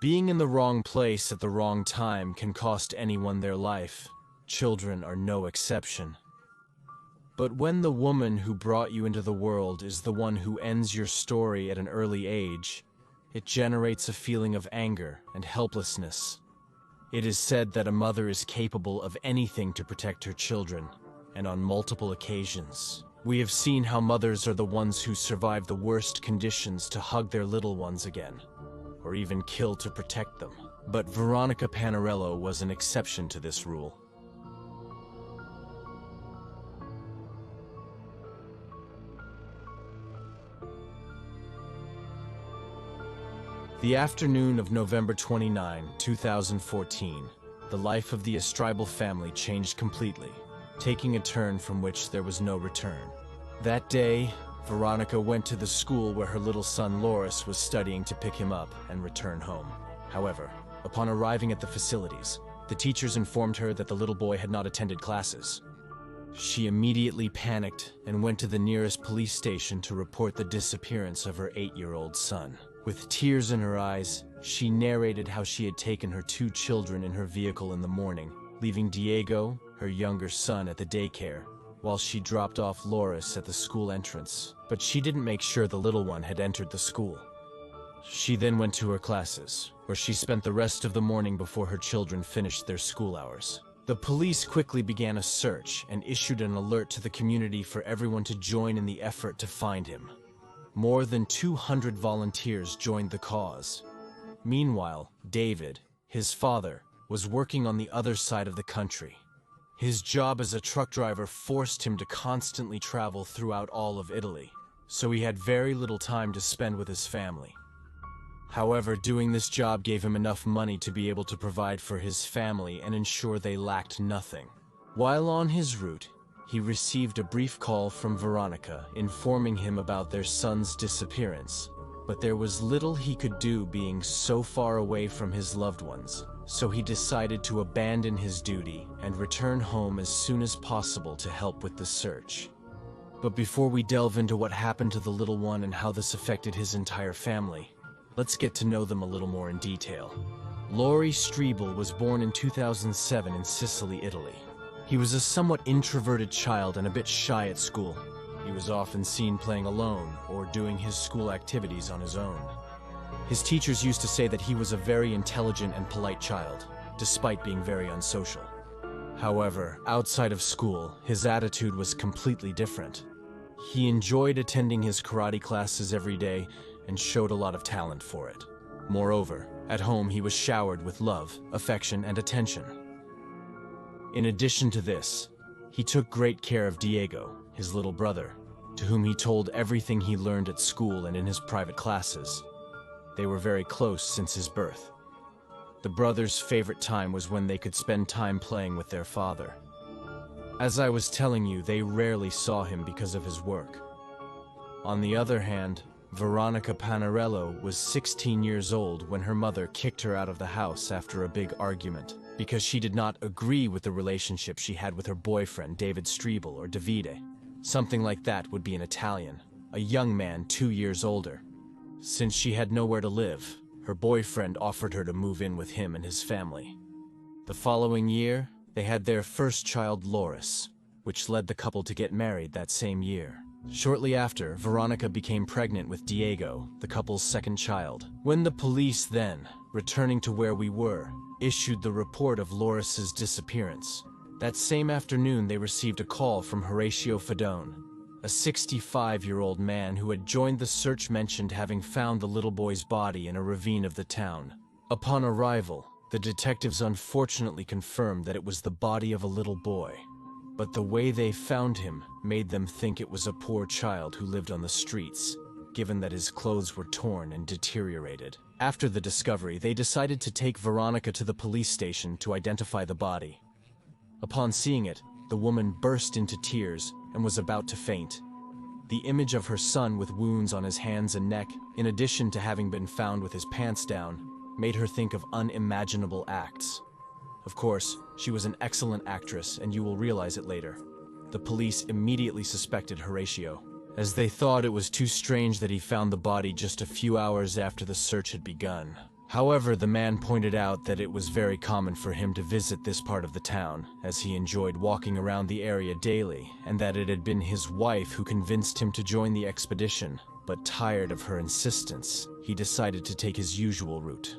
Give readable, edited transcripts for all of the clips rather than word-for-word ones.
Being in the wrong place at the wrong time can cost anyone their life. Children are no exception. But when the woman who brought you into the world is the one who ends your story at an early age, it generates a feeling of anger and helplessness. It is said that a mother is capable of anything to protect her children, and on multiple occasions, we have seen how mothers are the ones who survive the worst conditions to hug their little ones again, or even kill to protect them. But Veronica Panarello was an exception to this rule. The afternoon of November 29, 2014, the life of the Estribi family changed completely, taking a turn from which there was no return. That day, Veronica went to the school where her little son Loris was studying to pick him up and return home. However, upon arriving at the facilities, the teachers informed her that the little boy had not attended classes. She immediately panicked and went to the nearest police station to report the disappearance of her 8-year-old son. With tears in her eyes, she narrated how she had taken her 2 children in her vehicle in the morning, leaving Diego, her younger son, at the daycare, while she dropped off Loris at the school entrance. But she didn't make sure the little one had entered the school. She then went to her classes, where she spent the rest of the morning before her children finished their school hours. The police quickly began a search and issued an alert to the community for everyone to join in the effort to find him. More than 200 volunteers joined the cause. Meanwhile, David, his father, was working on the other side of the country. His job as a truck driver forced him to constantly travel throughout all of Italy, so he had very little time to spend with his family. However, doing this job gave him enough money to be able to provide for his family and ensure they lacked nothing. While on his route, he received a brief call from Veronica informing him about their son's disappearance, but there was little he could do being so far away from his loved ones, so he decided to abandon his duty and return home as soon as possible to help with the search. But before we delve into what happened to the little one and how this affected his entire family, let's get to know them a little more in detail. Loris Estribi was born in 2007 in Sicily, Italy. He was a somewhat introverted child and a bit shy at school. He was often seen playing alone or doing his school activities on his own. His teachers used to say that he was a very intelligent and polite child, despite being very unsocial. However, outside of school, his attitude was completely different. He enjoyed attending his karate classes every day and showed a lot of talent for it. Moreover, at home he was showered with love, affection, and attention. In addition to this, he took great care of Diego, his little brother, to whom he told everything he learned at school and in his private classes. They were very close since his birth. The brothers' favorite time was when they could spend time playing with their father. As I was telling you, they rarely saw him because of his work. On the other hand, Veronica Panarello was 16 years old when her mother kicked her out of the house after a big argument, because she did not agree with the relationship she had with her boyfriend, David Estribi, or Davide. Something like that would be in Italian, a young man 2 years older. Since she had nowhere to live, her boyfriend offered her to move in with him and his family. The following year, they had their first child, Loris, which led the couple to get married that same year. Shortly after, Veronica became pregnant with Diego, the couple's second child. When the police then, returning to where we were, issued the report of Loris's disappearance, that same afternoon they received a call from Horatio Fedone, a 65-year-old man who had joined the search, mentioned having found the little boy's body in a ravine of the town. Upon arrival, the detectives unfortunately confirmed that it was the body of a little boy. But the way they found him made them think it was a poor child who lived on the streets, given that his clothes were torn and deteriorated. After the discovery, they decided to take Veronica to the police station to identify the body. Upon seeing it, the woman burst into tears and was about to faint. The image of her son with wounds on his hands and neck, in addition to having been found with his pants down, made her think of unimaginable acts. Of course, she was an excellent actress, and you will realize it later. The police immediately suspected Horatio, as they thought it was too strange that he found the body just a few hours after the search had begun. However, the man pointed out that it was very common for him to visit this part of the town, as he enjoyed walking around the area daily, and that it had been his wife who convinced him to join the expedition. But tired of her insistence, he decided to take his usual route.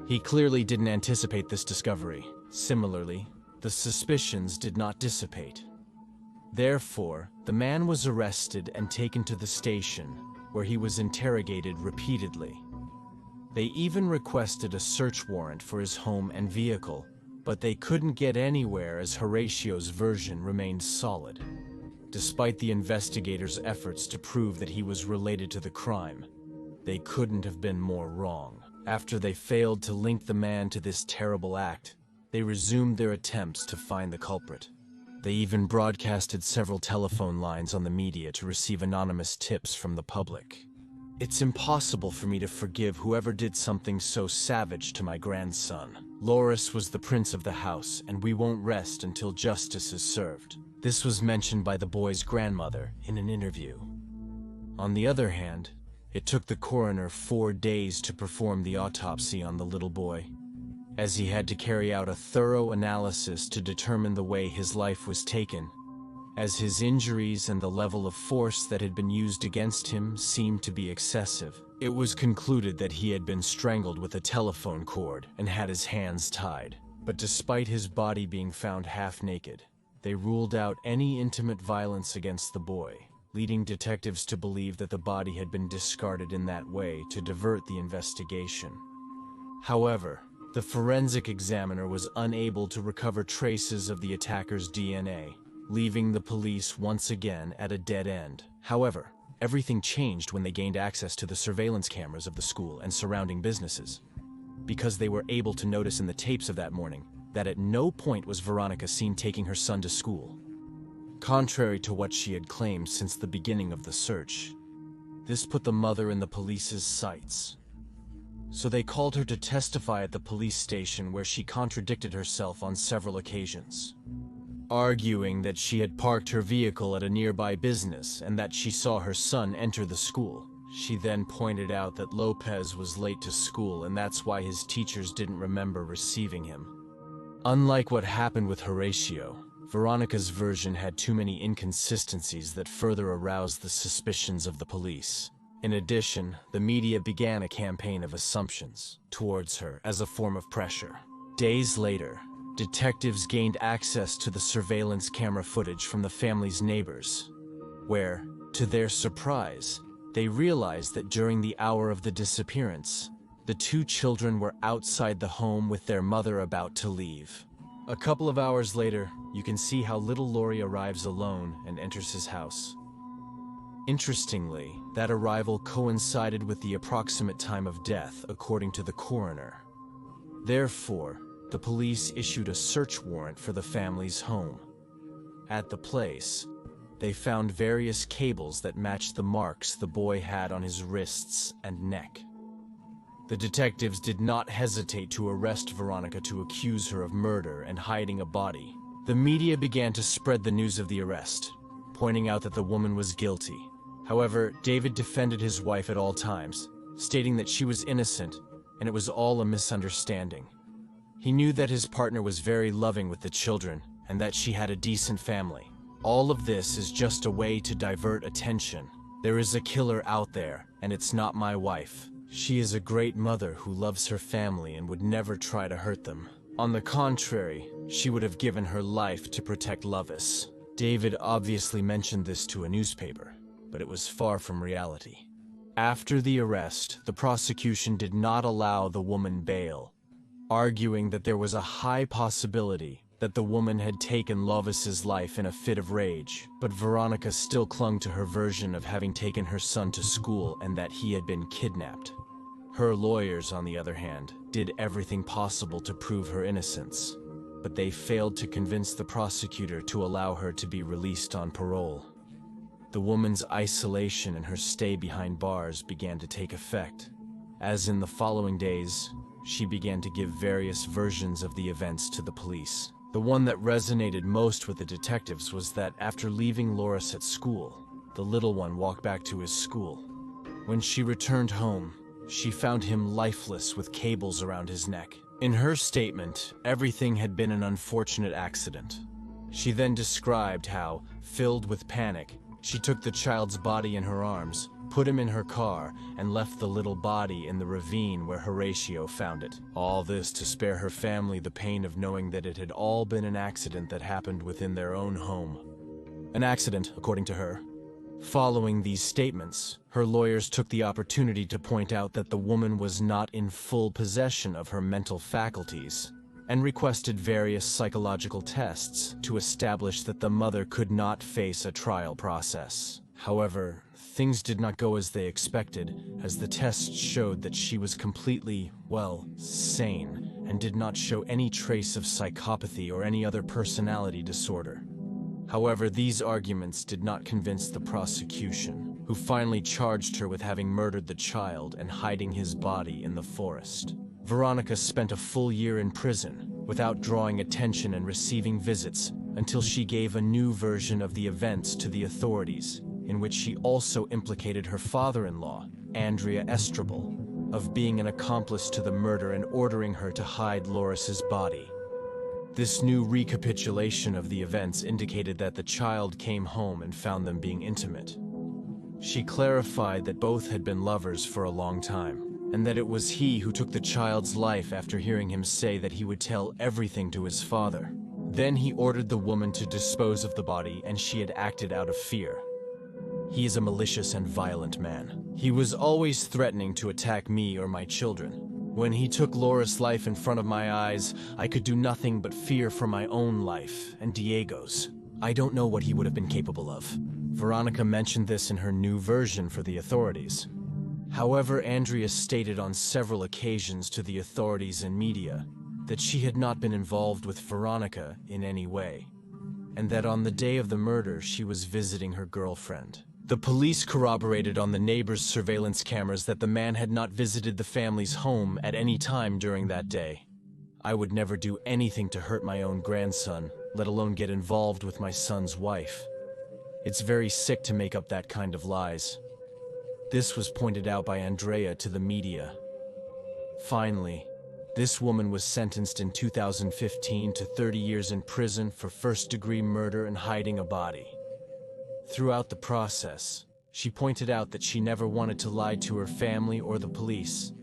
He clearly didn't anticipate this discovery. Similarly, the suspicions did not dissipate. Therefore, the man was arrested and taken to the station, where he was interrogated repeatedly. They even requested a search warrant for his home and vehicle, but they couldn't get anywhere as Horatio's version remained solid. Despite the investigators' efforts to prove that he was related to the crime, they couldn't have been more wrong. After they failed to link the man to this terrible act, they resumed their attempts to find the culprit. They even broadcasted several telephone lines on the media to receive anonymous tips from the public. It's impossible for me to forgive whoever did something so savage to my grandson. Loris was the prince of the house, and we won't rest until justice is served. This was mentioned by the boy's grandmother in an interview. On the other hand, it took the coroner 4 days to perform the autopsy on the little boy, as he had to carry out a thorough analysis to determine the way his life was taken, as his injuries and the level of force that had been used against him seemed to be excessive. It was concluded that he had been strangled with a telephone cord and had his hands tied. But despite his body being found half naked, they ruled out any intimate violence against the boy, leading detectives to believe that the body had been discarded in that way to divert the investigation. However, the forensic examiner was unable to recover traces of the attacker's DNA, leaving the police once again at a dead end. However, everything changed when they gained access to the surveillance cameras of the school and surrounding businesses, because they were able to notice in the tapes of that morning that at no point was Veronica seen taking her son to school. Contrary to what she had claimed since the beginning of the search, this put the mother in the police's sights. So they called her to testify at the police station, where she contradicted herself on several occasions, arguing that she had parked her vehicle at a nearby business and that she saw her son enter the school. She then pointed out that Lopez was late to school, and that's why his teachers didn't remember receiving him. Unlike what happened with Horatio, Veronica's version had too many inconsistencies that further aroused the suspicions of the police. In addition, the media began a campaign of assumptions towards her as a form of pressure. Days later, detectives gained access to the surveillance camera footage from the family's neighbors, where, to their surprise, they realized that during the hour of the disappearance, the 2 children were outside the home with their mother about to leave. A couple of hours later, you can see how little Lori arrives alone and enters his house. Interestingly, that arrival coincided with the approximate time of death, according to the coroner. Therefore, the police issued a search warrant for the family's home. At the place, they found various cables that matched the marks the boy had on his wrists and neck. The detectives did not hesitate to arrest Veronica to accuse her of murder and hiding a body. The media began to spread the news of the arrest, pointing out that the woman was guilty. However, David defended his wife at all times, stating that she was innocent and it was all a misunderstanding. He knew that his partner was very loving with the children and that she had a decent family. All of this is just a way to divert attention. There is a killer out there, and it's not my wife. She is a great mother who loves her family and would never try to hurt them. On the contrary, she would have given her life to protect Lovis. David obviously mentioned this to a newspaper, but it was far from reality. After the arrest, the prosecution did not allow the woman bail, arguing that there was a high possibility that the woman had taken Lovis's life in a fit of rage, but Veronica still clung to her version of having taken her son to school and that he had been kidnapped. Her lawyers, on the other hand, did everything possible to prove her innocence, but they failed to convince the prosecutor to allow her to be released on parole. The woman's isolation and her stay behind bars began to take effect, as in the following days, she began to give various versions of the events to the police. The one that resonated most with the detectives was that after leaving Loris at school, the little one walked back to his school. When she returned home, she found him lifeless with cables around his neck. In her statement, everything had been an unfortunate accident. She then described how, filled with panic, she took the child's body in her arms, put him in her car, and left the little body in the ravine where Horatio found it. All this to spare her family the pain of knowing that it had all been an accident that happened within their own home. An accident, according to her. Following these statements, her lawyers took the opportunity to point out that the woman was not in full possession of her mental faculties, and requested various psychological tests to establish that the mother could not face a trial process. However, things did not go as they expected, as the tests showed that she was completely, sane, and did not show any trace of psychopathy or any other personality disorder. However, these arguments did not convince the prosecution, who finally charged her with having murdered the child and hiding his body in the forest. Veronica spent a full year in prison, without drawing attention and receiving visits, until she gave a new version of the events to the authorities, in which she also implicated her father-in-law, Andrea Estribi, of being an accomplice to the murder and ordering her to hide Loris's body. This new recapitulation of the events indicated that the child came home and found them being intimate. She clarified that both had been lovers for a long time, and that it was he who took the child's life after hearing him say that he would tell everything to his father. Then he ordered the woman to dispose of the body, and she had acted out of fear. He is a malicious and violent man. He was always threatening to attack me or my children. When he took Loris' life in front of my eyes, I could do nothing but fear for my own life and Diego's. I don't know what he would have been capable of. Veronica mentioned this in her new version for the authorities. However, Andrea stated on several occasions to the authorities and media that she had not been involved with Veronica in any way, and that on the day of the murder she was visiting her girlfriend. The police corroborated on the neighbors' surveillance cameras that the man had not visited the family's home at any time during that day. I would never do anything to hurt my own grandson, let alone get involved with my son's wife. It's very sick to make up that kind of lies. This was pointed out by Andrea to the media. Finally, this woman was sentenced in 2015 to 30 years in prison for first-degree murder and hiding a body. Throughout the process, she pointed out that she never wanted to lie to her family or the police,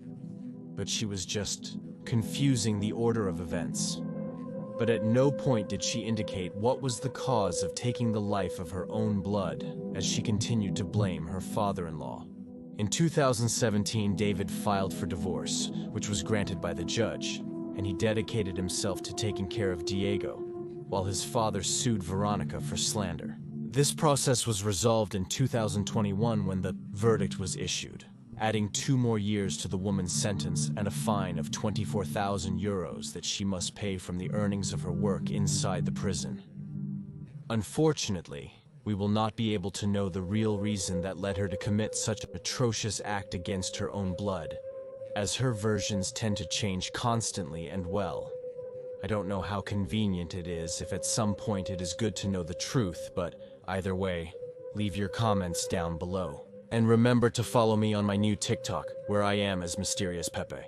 but she was just confusing the order of events. But at no point did she indicate what was the cause of taking the life of her own blood, as she continued to blame her father-in-law. In 2017, David filed for divorce, which was granted by the judge, and he dedicated himself to taking care of Diego, while his father sued Veronica for slander. This process was resolved in 2021 when the verdict was issued, adding 2 more years to the woman's sentence and a fine of 24,000 euros that she must pay from the earnings of her work inside the prison. Unfortunately, we will not be able to know the real reason that led her to commit such an atrocious act against her own blood, as her versions tend to change constantly and I don't know how convenient it is if at some point it is good to know the truth, but either way, leave your comments down below. And remember to follow me on my new TikTok, where I am as Mysterious Pepe.